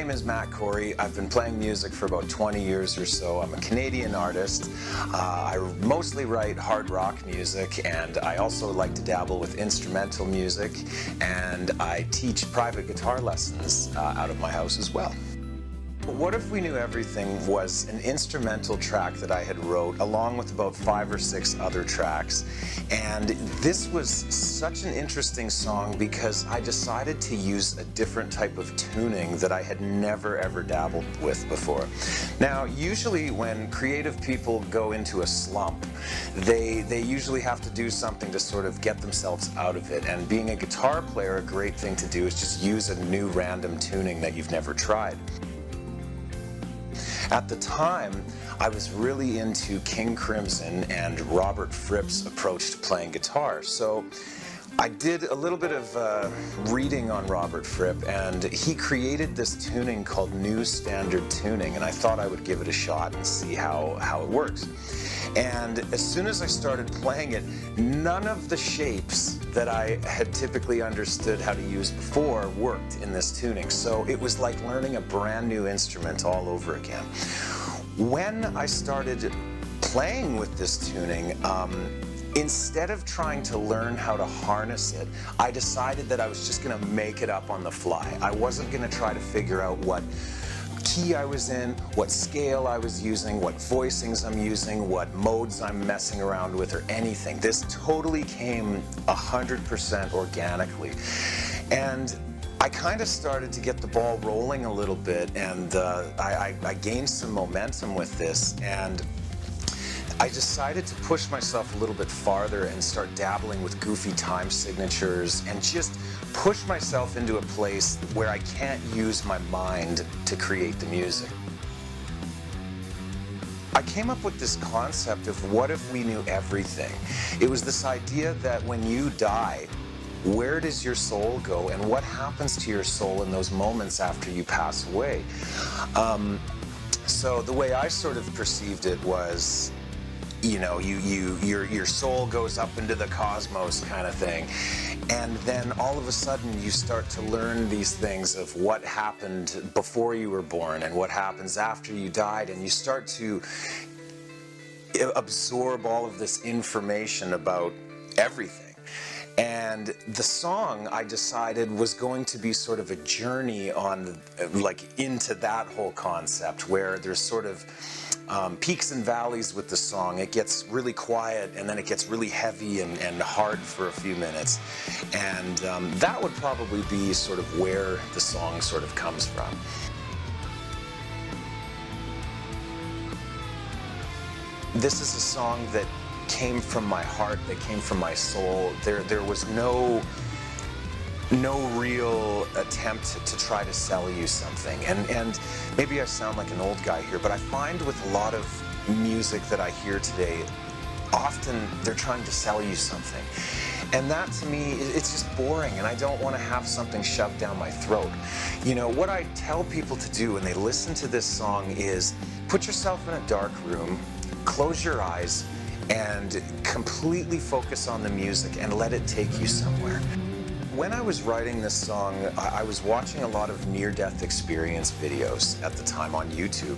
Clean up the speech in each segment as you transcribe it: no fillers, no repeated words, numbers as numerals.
name is Cory. I've been playing music for about 20 years or so. I'm a Canadian artist. I mostly write hard rock music, and I also like to dabble with instrumental music, and I teach private guitar lessons out of my house as well. What If We Knew Everything was an instrumental track that I had wrote along with about 5 or 6 other tracks, and this was such an interesting song because I decided to use a different type of tuning that I had never ever dabbled with before. Now, usually when creative people go into a slump, they usually have to do something to sort of get themselves out of it, and being a guitar player, a great thing to do is just use a new random tuning that you've never tried. At the time, I was really into King Crimson and Robert Fripp's approach to playing guitar. So I did a little bit of reading on Robert Fripp, and he created this tuning called New Standard Tuning, and I thought I would give it a shot and see how it works. And as soon as I started playing it, none of the shapes that I had typically understood how to use before worked in this tuning. So it was like learning a brand new instrument all over again. When I started playing with this tuning, instead of trying to learn how to harness it, I decided that I was just going to make it up on the fly. I wasn't going to try to figure out what key I was in, what scale I was using, what voicings I'm using, what modes I'm messing around with, or anything. This totally came 100% organically. And I kind of started to get the ball rolling a little bit, and I gained some momentum with this, and I decided to push myself a little bit farther and start dabbling with goofy time signatures and just push myself into a place where I can't use my mind to create the music. I came up with this concept of what if we knew everything? It was this idea that when you die, where does your soul go, and what happens to your soul in those moments after you pass away? So the way I sort of perceived it was, you know, your soul goes up into the cosmos kind of thing, and then all of a sudden you start to learn these things of what happened before you were born and what happens after you died, and you start to absorb all of this information about everything. And the song, I decided, was going to be sort of a journey on, like, into that whole concept, where there's sort of peaks and valleys with the song. It gets really quiet, and then it gets really heavy and hard for a few minutes. And that would probably be sort of where the song sort of comes from. This is a song that came from my heart, that came from my soul. There was no real attempt to try to sell you something. And maybe I sound like an old guy here, but I find with a lot of music that I hear today, often they're trying to sell you something. And that, to me, it's just boring, and I don't want to have something shoved down my throat. You know, what I tell people to do when they listen to this song is put yourself in a dark room, close your eyes, and completely focus on the music and let it take you somewhere. When I was writing this song, I was watching a lot of near-death experience videos at the time on YouTube.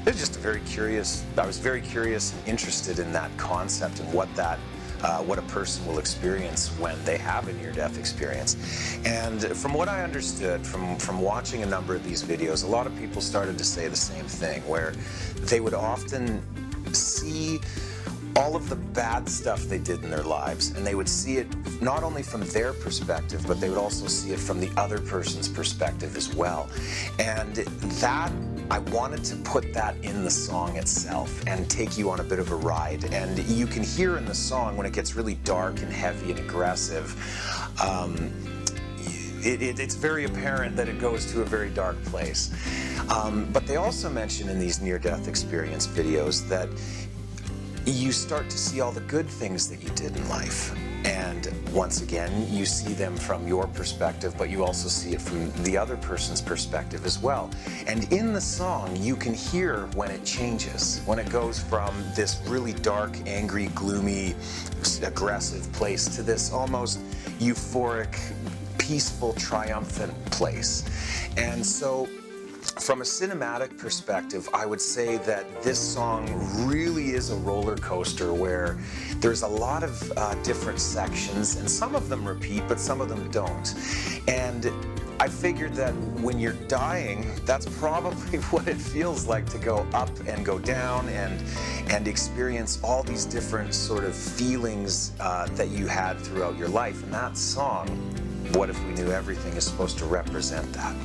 It was just I was very curious and interested in that concept and what a person will experience when they have a near-death experience. And from what I understood from watching a number of these videos, a lot of people started to say the same thing, where they would often see all of the bad stuff they did in their lives, and they would see it not only from their perspective, but they would also see it from the other person's perspective as well. And that, I wanted to put that in the song itself and take you on a bit of a ride. And you can hear in the song, when it gets really dark and heavy and aggressive, it's very apparent that it goes to a very dark place. But they also mention in these near-death experience videos that you start to see all the good things that you did in life. And once again, you see them from your perspective, but you also see it from the other person's perspective as well. And in the song, you can hear when it changes, when it goes from this really dark, angry, gloomy, aggressive place to this almost euphoric, peaceful, triumphant place. And so From a cinematic perspective, I would say that this song really is a roller coaster where there's a lot of different sections, and some of them repeat, but some of them don't. And I figured that when you're dying, that's probably what it feels like to go up and go down and experience all these different sort of feelings that you had throughout your life. And that song, What If We Knew Everything, is supposed to represent that.